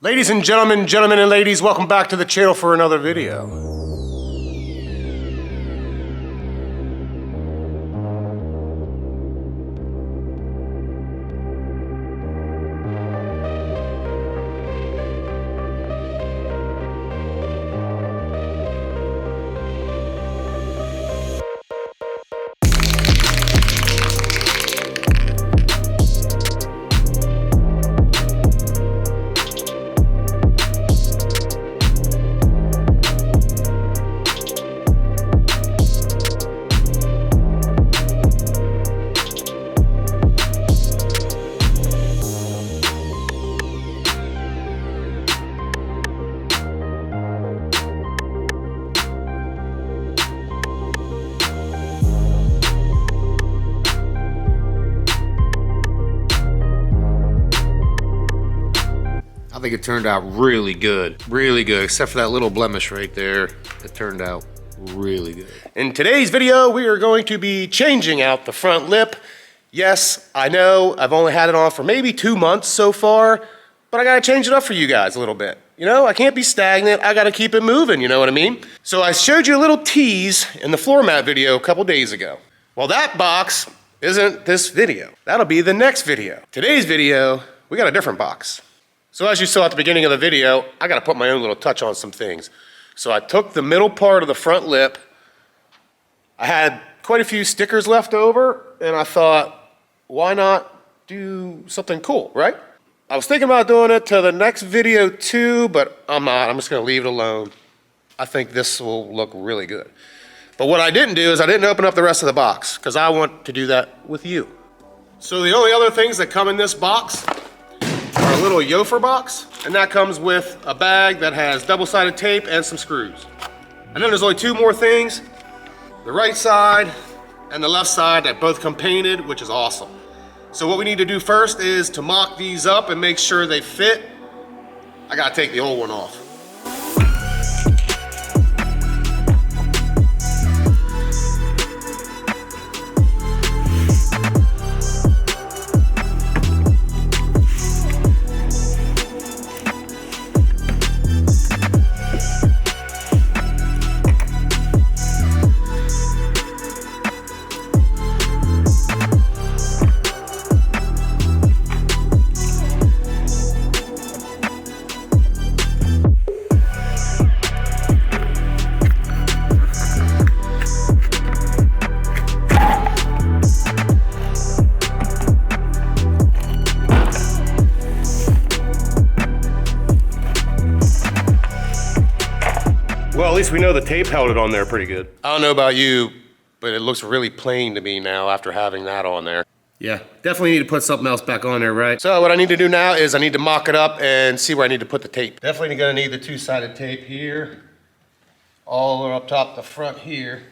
Ladies and gentlemen, gentlemen and ladies, welcome back to the channel for another video. I think it turned out really good, except for that little blemish right there. It turned out really good. In today's video, we are going to be changing out the front lip. Yes, I know, I've only had it on for maybe 2 months so far, but I gotta change it up for you guys a little bit. You know, I can't be stagnant, I gotta keep it moving, you know what I mean? So I showed you a little tease in the floor mat video a couple days ago. Well, that box isn't this video. That'll be the next video. Today's video, we got a different box. So as you saw at the beginning of the video, I gotta put my own little touch on some things. So I took the middle part of the front lip. I had quite a few stickers left over, and I thought, why not do something cool, right? I was thinking about doing it to the next video too, but I'm not. I'm just gonna leave it alone. I think this will look really good. But what I didn't do is I didn't open up the rest of the box, because I want to do that with you. So the only other things that come in this box are a little Yofer box, and that comes with a bag that has double-sided tape and some screws. And then there's only 2 more things, the right side and the left side, that both come painted, which is awesome. So what we need to do first is to mock these up and make sure they fit. I gotta take the old one off. Well, at least we know the tape held it on there pretty good. I don't know about you, but it looks really plain to me now after having that on there. Yeah, definitely need to put something else back on there, right? So what I need to do now is I need to mock it up and see where I need to put the tape. Definitely gonna need the 2-sided tape here, all the way up top the front here,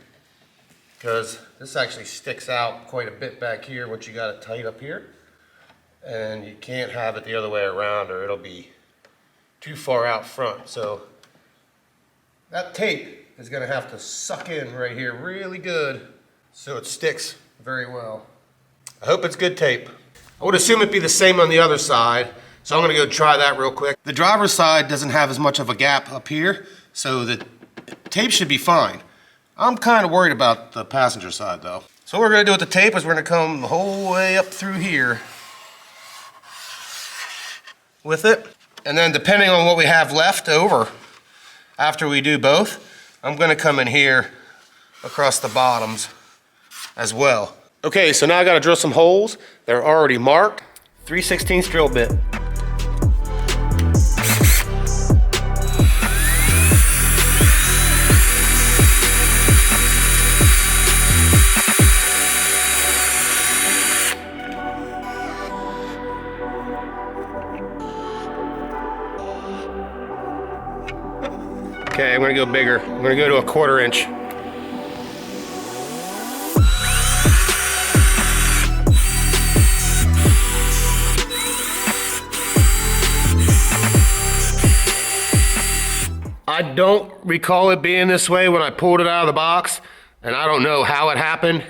because this actually sticks out quite a bit back here once you got it tight up here. And you can't have it the other way around or it'll be too far out front. So that tape is gonna have to suck in right here really good so it sticks very well. I hope it's good tape. I would assume it'd be the same on the other side, so I'm gonna go try that real quick. The driver's side doesn't have as much of a gap up here, so the tape should be fine. I'm kind of worried about the passenger side though. So what we're gonna do with the tape is we're gonna come the whole way up through here with it, and then depending on what we have left over, after we do both, I'm gonna come in here across the bottoms as well. Okay, so now I gotta drill some holes. They're already marked. 3/16 drill bit. Okay, I'm gonna go bigger. I'm gonna go to a 1/4 inch. I don't recall it being this way when I pulled it out of the box, and I don't know how it happened,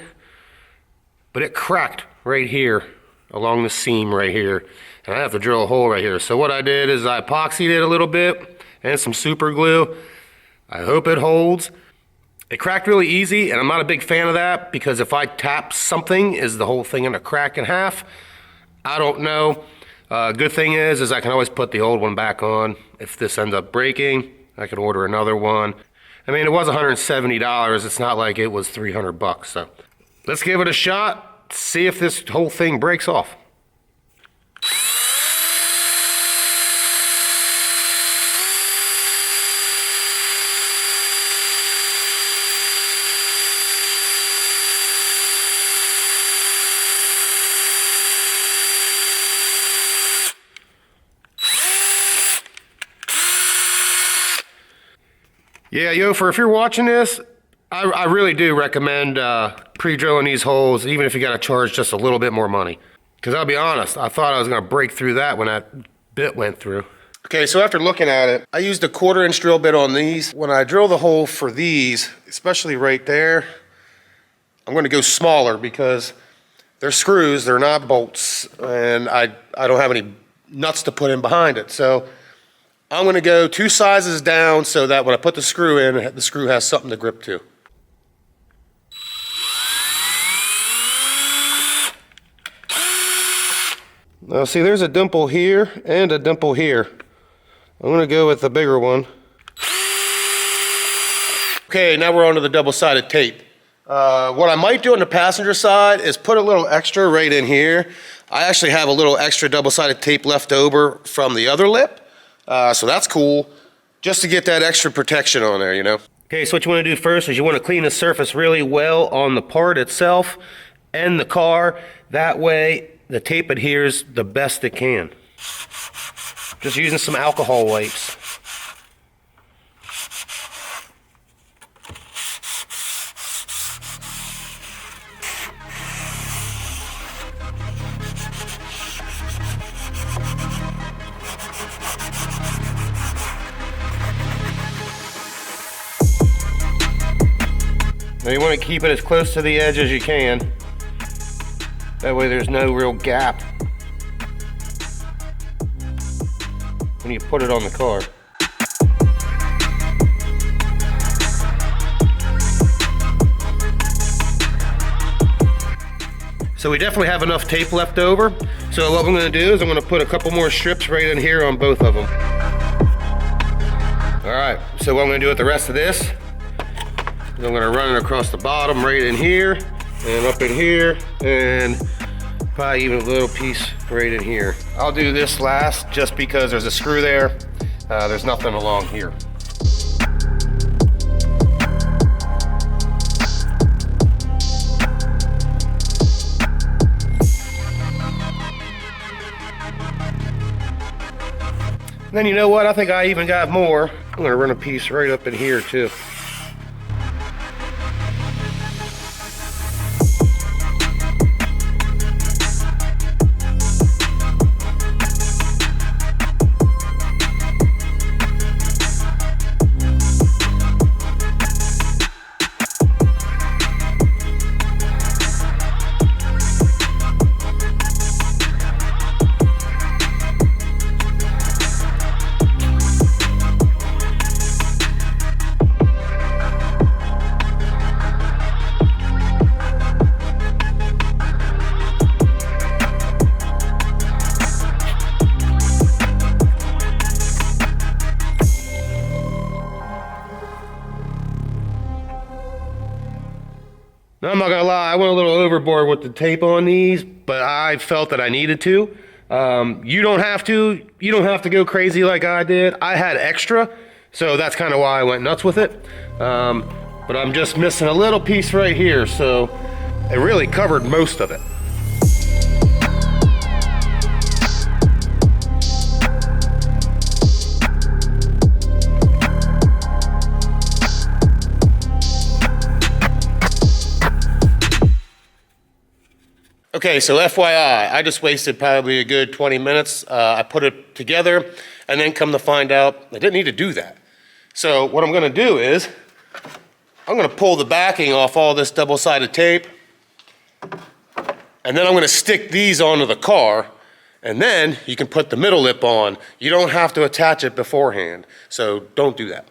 but it cracked right here along the seam right here. And and I have to drill a hole right here. So what I did is I epoxied it a little bit and some super glue. I hope it holds. It cracked really easy, and I'm not a big fan of that because if I tap something, is the whole thing gonna crack in half? I don't know. Good thing is I can always put the old one back on. If this ends up breaking, I can order another one. I mean, it was $170. It's not like it was 300 bucks. So let's give it a shot, see if this whole thing breaks off. Yeah, Yofer, if you're watching this, I really do recommend pre-drilling these holes, even if you got to charge just a little bit more money. Because I'll be honest, I thought I was going to break through that when that bit went through. Okay, so after looking at it, I used a 1/4-inch drill bit on these. When I drill the hole for these, especially right there, I'm going to go smaller because they're screws, they're not bolts, and I don't have any nuts to put in behind it. So I'm going to go 2 sizes down so that when I put the screw in, the screw has something to grip to. Now see, there's a dimple here and a dimple here. I'm going to go with the bigger one. Okay, now we're on to the double-sided tape. What I might do on the passenger side is put a little extra right in here. I actually have a little extra double-sided tape left over from the other lip. So that's cool, just to get that extra protection on there, you know. Okay, so what you want to do first is you want to clean the surface really well on the part itself and the car. That way the tape adheres the best it can. Just using some alcohol wipes. Now you want to keep it as close to the edge as you can. That way there's no real gap when you put it on the car. So we definitely have enough tape left over. So what I'm going to do is I'm going to put a couple more strips right in here on both of them. All right, so what I'm going to do with the rest of this, I'm going to run it across the bottom right in here and up in here and probably even a little piece right in here. I'll do this last just because there's a screw there. There's nothing along here. And then you know what? I think I even got more. I'm going to run a piece right up in here too. Now, I'm not gonna lie, I went a little overboard with the tape on these, but I felt that I needed to. You don't have to go crazy like I did. I had extra, so that's kind of why I went nuts with it. But I'm just missing a little piece right here, so it really covered most of it. Okay, so FYI, I just wasted probably a good 20 minutes. I put it together, and then come to find out I didn't need to do that. So what I'm gonna do is, I'm gonna pull the backing off all this double-sided tape, and then I'm gonna stick these onto the car, And then you can put the middle lip on. You don't have to attach it beforehand, so don't do that.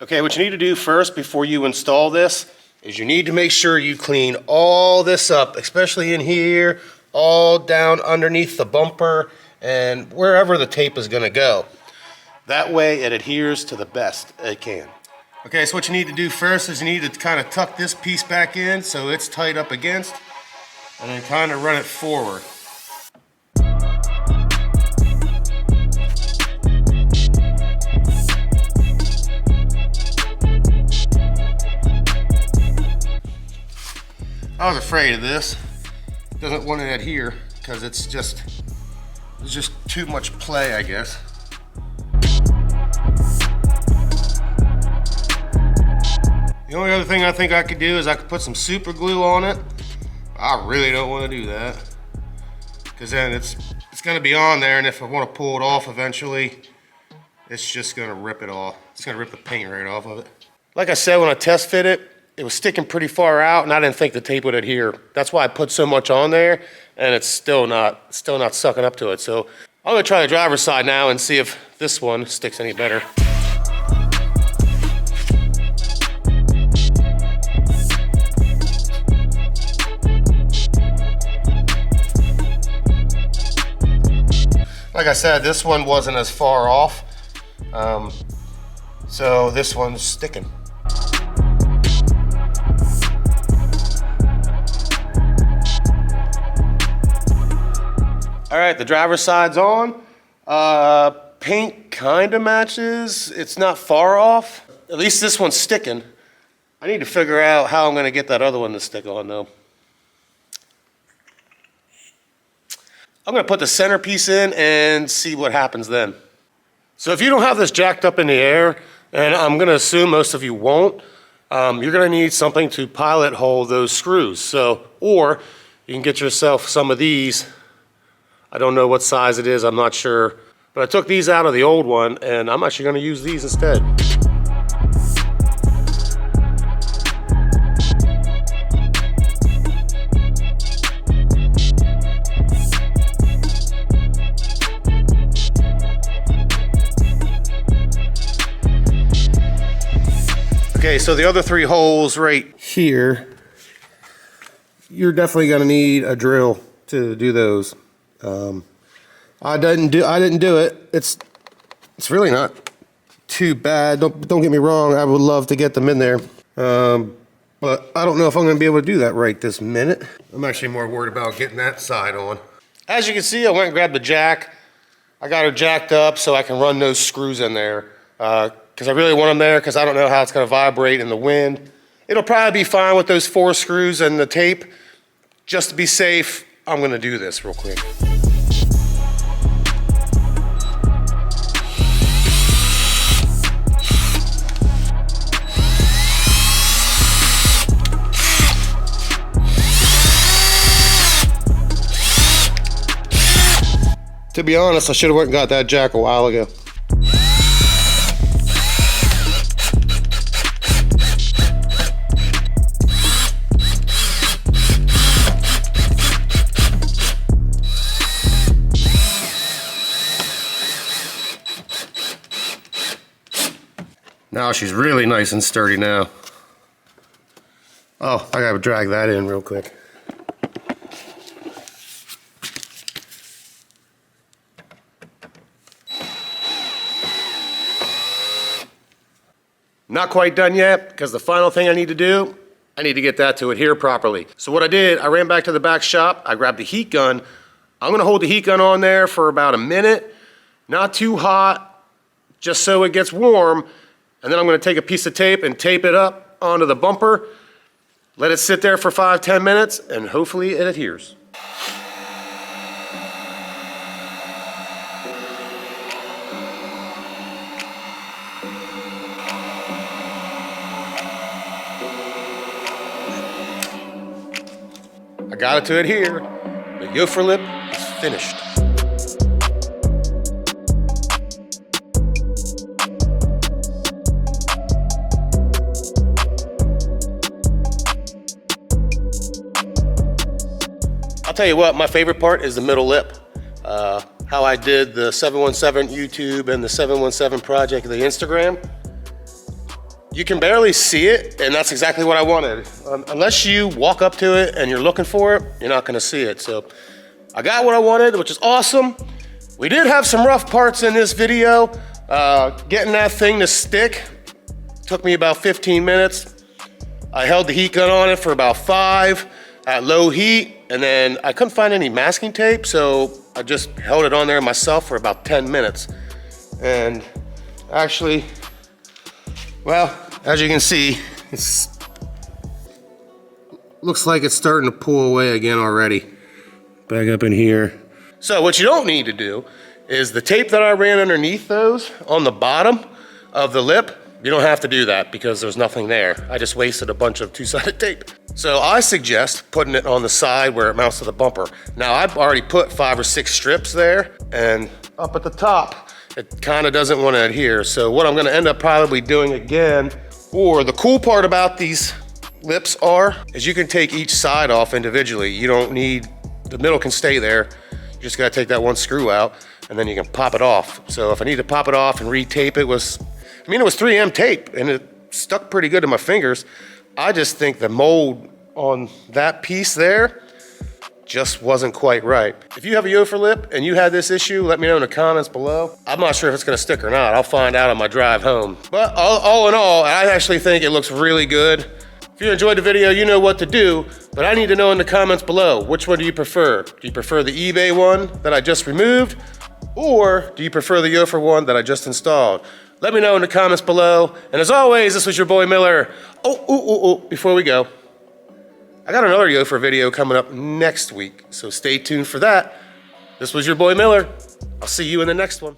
Okay, what you need to do first before you install this is you need to make sure you clean all this up, especially in here, all down underneath the bumper and wherever the tape is gonna go. That way it adheres to the best it can. Okay, so what you need to do first is you need to kind of tuck this piece back in so it's tight up against, and then kind of run it forward. I was afraid of this. It doesn't want to adhere because it's just too much play, I guess. The only other thing I think I could do is I could put some super glue on it. I really don't want to do that because then it's going to be on there, and if I want to pull it off eventually, it's just going to rip it off. It's going to rip the paint right off of it. Like I said, when I test fit it, it was sticking pretty far out, and I didn't think the tape would adhere. That's why I put so much on there, and it's still not sucking up to it. So I'm gonna try the driver's side now and see if this one sticks any better. Like I said, this one wasn't as far off, so this one's sticking. All right, the driver's side's on. Paint kind of matches. It's not far off. At least this one's sticking. I need to figure out how I'm gonna get that other one to stick on though. I'm gonna put the centerpiece in and see what happens then. So if you don't have this jacked up in the air, and I'm gonna assume most of you won't, you're gonna need something to pilot hold those screws. So, or you can get yourself some of these. I don't know what size it is, I'm not sure. But I took these out of the old one, and I'm actually gonna use these instead. Okay, so the other 3 holes right here, you're definitely gonna need a drill to do those. I didn't do it. It's really not too bad. Don't get me wrong. I would love to get them in there, but I don't know if I'm going to be able to do that right this minute. I'm actually more worried about getting that side on. As you can see, I went and grabbed the jack. I got her jacked up so I can run those screws in there because I really want them there because I don't know how it's going to vibrate in the wind. It'll probably be fine with those 4 screws and the tape. Just to be safe, I'm going to do this real quick. To be honest, I should have went and got that jack a while ago. Now she's really nice and sturdy now. Oh, I gotta drag that in real quick. Not quite done yet, because the final thing I need to do, I need to get that to adhere properly. So what I did, I ran back to the back shop, I grabbed the heat gun. I'm gonna hold the heat gun on there for about a minute, not too hot, just so it gets warm, and then I'm gonna take a piece of tape and tape it up onto the bumper, let it sit there for 5-10 minutes, and hopefully it adheres. I got it to adhere. The Yofer lip is finished. I'll tell you what, my favorite part is the middle lip. how I did the 717 YouTube and the 717 project, the Instagram. You can barely see it, and that's exactly what I wanted. Unless you walk up to it and you're looking for it, you're not gonna see it. So I got what I wanted, which is awesome. We did have some rough parts in this video. Getting that thing to stick took me about 15 minutes. I held the heat gun on it for about 5 at low heat, and then I couldn't find any masking tape, so I just held it on there myself for about 10 minutes. And actually, well, as you can see, it looks like it's starting to pull away again already. Back up in here. So what you don't need to do is the tape that I ran underneath those on the bottom of the lip, you don't have to do that because there's nothing there. I just wasted a bunch of two-sided tape. So I suggest putting it on the side where it mounts to the bumper. Now I've already put 5 or 6 strips there, and up at the top, it kind of doesn't want to adhere. So what I'm gonna end up probably doing again, or the cool part about these lips is you can take each side off individually. You don't need, the middle can stay there. You just gotta take that one screw out, and then you can pop it off. So if I need to pop it off and re-tape, it was 3M tape, and it stuck pretty good to my fingers. I just think the mold on that piece there just wasn't quite right. If you have a Yofer lip and you had this issue, let me know in the comments below. I'm not sure if it's gonna stick or not. I'll find out on my drive home. But all in all, I actually think it looks really good. If you enjoyed the video, you know what to do, but I need to know in the comments below, which one do you prefer? Do you prefer the eBay one that I just removed, or do you prefer the Yofer one that I just installed? Let me know in the comments below. And as always, this was your boy Miller. Before we go, I got another Yofer video coming up next week, so stay tuned for that. This was your boy Miller. I'll see you in the next one.